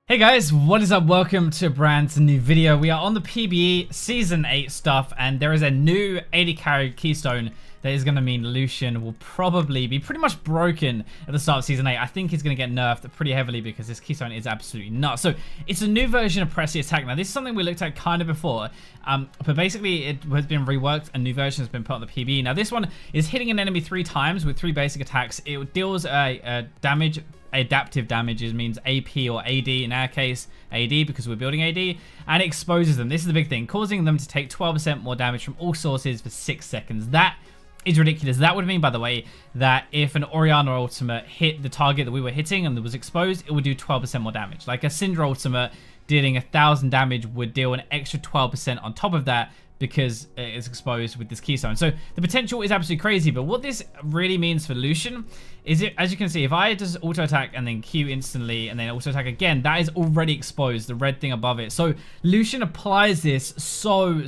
Hey guys, what is up? Welcome to a brand new video. We are on the PBE Season 8 stuff, and there is a new 80 carry keystone that is going to mean Lucian will probably be pretty much broken at the start of Season 8. I think he's going to get nerfed pretty heavily because this keystone is absolutely nuts. So it's a new version of Press the Attack. Now this is something we looked at kind of before, but basically it has been reworked. A new version has been put on the PBE. Now this one is hitting an enemy 3 times with 3 basic attacks. It deals a damage. Adaptive damages means AP or AD, in our case AD because we're building AD, and it exposes them. This is the big thing, causing them to take 12% more damage from all sources for 6 seconds. That is ridiculous. That would mean, by the way, that if an Orianna ultimate hit the target that we were hitting and it was exposed, it would do 12% more damage. Like a Syndra ultimate dealing 1,000 damage would deal an extra 12% on top of that because it is exposed with this keystone. So the potential is absolutely crazy, but what this really means for Lucian is, as you can see, if I just auto attack and then Q instantly and then auto attack again, that is already exposed, the red thing above it. So Lucian applies this so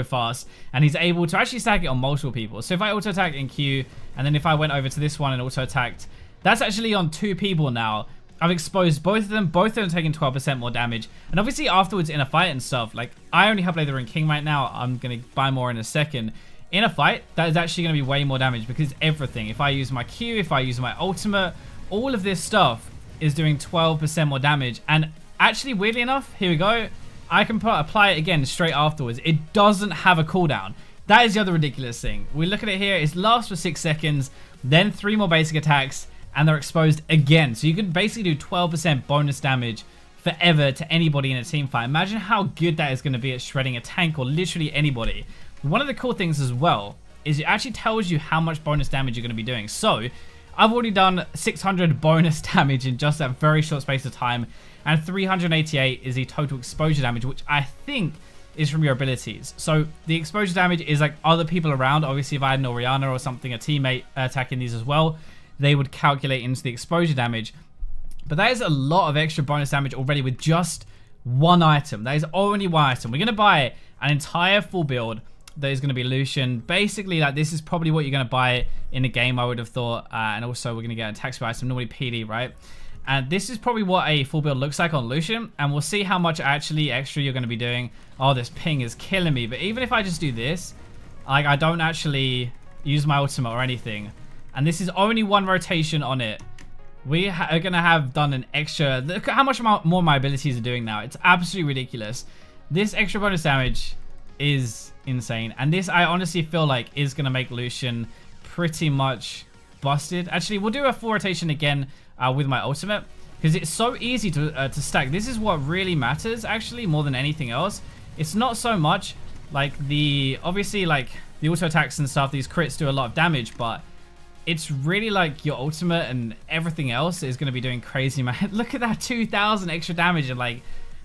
fast, and he's able to actually stack it on multiple people. So if I auto attack in Q, and then if I went over to this one and auto attacked, that's actually on 2 people now. I've exposed both of them taking 12% more damage. And obviously afterwards in a fight and stuff, like I only have Lather and King right now. I'm going to buy more in a second. In a fight, that is actually going to be way more damage because everything. If I use my Q, if I use my ultimate, all of this stuff is doing 12% more damage. And actually, weirdly enough, here we go. I can apply it again straight afterwards. It doesn't have a cooldown. That is the other ridiculous thing. We look at it here. It lasts for 6 seconds, then 3 more basic attacks, and they're exposed again. So you can basically do 12% bonus damage forever to anybody in a team fight. Imagine how good that is going to be at shredding a tank or literally anybody. One of the cool things as well is it actually tells you how much bonus damage you're going to be doing. So I've already done 600 bonus damage in just that very short space of time, and 388 is the total exposure damage, which I think is from your abilities. So the exposure damage is like other people around. Obviously if I had an Orianna or something, a teammate attacking these as well, they would calculate into the exposure damage. But that is a lot of extra bonus damage already with just one item. That is only one item. We're going to buy an entire full build that is going to be Lucian. Basically, like, this is probably what you're going to buy in a game, I would have thought. And also, we're going to get a attack speed item, normally PD, right? And this is probably what a full build looks like on Lucian. And we'll see how much actually extra you're going to be doing. Oh, this ping is killing me. But even if I just do this, like, I don't actually use my ultimate or anything, and this is only one rotation on it, we are going to have done an extra... Look at how much more my abilities are doing now. It's absolutely ridiculous. This extra bonus damage is insane. And this, I honestly feel like, is going to make Lucian pretty much busted. Actually, we'll do a full rotation again with my ultimate, because it's so easy to stack. This is what really matters, actually, more than anything else. It's not so much like the... Obviously, like, the auto attacks and stuff, these crits do a lot of damage, but it's really like your ultimate and everything else is going to be doing crazy, man. Look at that 2,000 extra damage in like,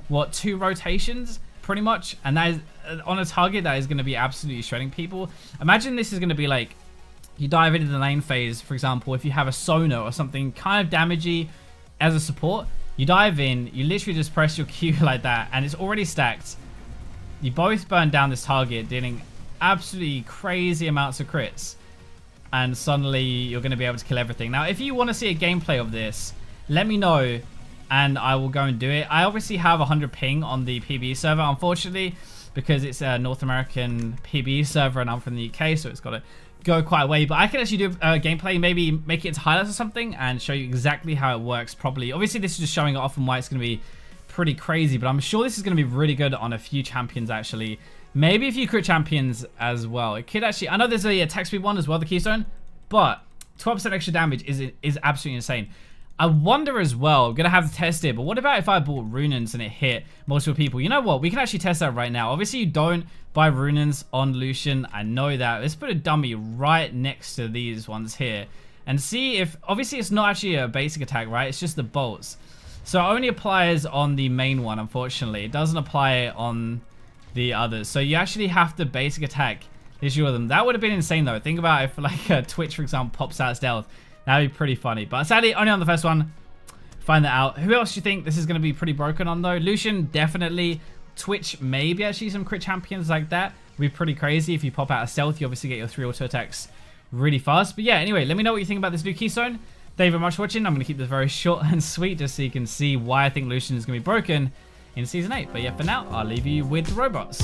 what, 2 rotations? Pretty much. And that is on a target that is going to be absolutely shredding people. Imagine this is going to be like, you dive into the lane phase, for example, if you have a Sono or something kind of damagey as a support, you dive in, you literally just press your Q like that, and it's already stacked. You both burn down this target, dealing absolutely crazy amounts of crits. And suddenly you're going to be able to kill everything. Now, if you want to see a gameplay of this, let me know and I will go and do it. I obviously have 100 ping on the PBE server, unfortunately, because it's a North American PBE server and I'm from the UK, so it's got to go quite a way. But I can actually do a gameplay, maybe make it into highlights or something and show you exactly how it works properly. Obviously, this is just showing it off and why it's going to be pretty crazy, but I'm sure this is going to be really good on a few champions, actually. Maybe a few crit champions as well. It could actually... I know there's a attack speed one as well, the keystone, but 12% extra damage is absolutely insane. I wonder as well, I'm going to have to test it, but what about if I bought Runins and it hit multiple people? You know what? We can actually test that right now. Obviously, you don't buy Runins on Lucian. I know that. Let's put a dummy right next to these ones here and see if... Obviously, it's not actually a basic attack, right? It's just the bolts. So it only applies on the main one, unfortunately. It doesn't apply on the others. So you actually have to basic attack issue of them. That would have been insane though. Think about if like Twitch, for example, pops out stealth. That'd be pretty funny. But sadly, only on the first one. Find that out. Who else do you think this is going to be pretty broken on though? Lucian, definitely. Twitch, maybe actually some crit champions like that. Would be pretty crazy. If you pop out a stealth, you obviously get your 3 auto attacks really fast. But yeah, anyway, let me know what you think about this new keystone. Thank you very much for watching. I'm going to keep this very short and sweet just so you can see why I think Lucian is going to be broken in Season 8. But yeah, for now, I'll leave you with the robots.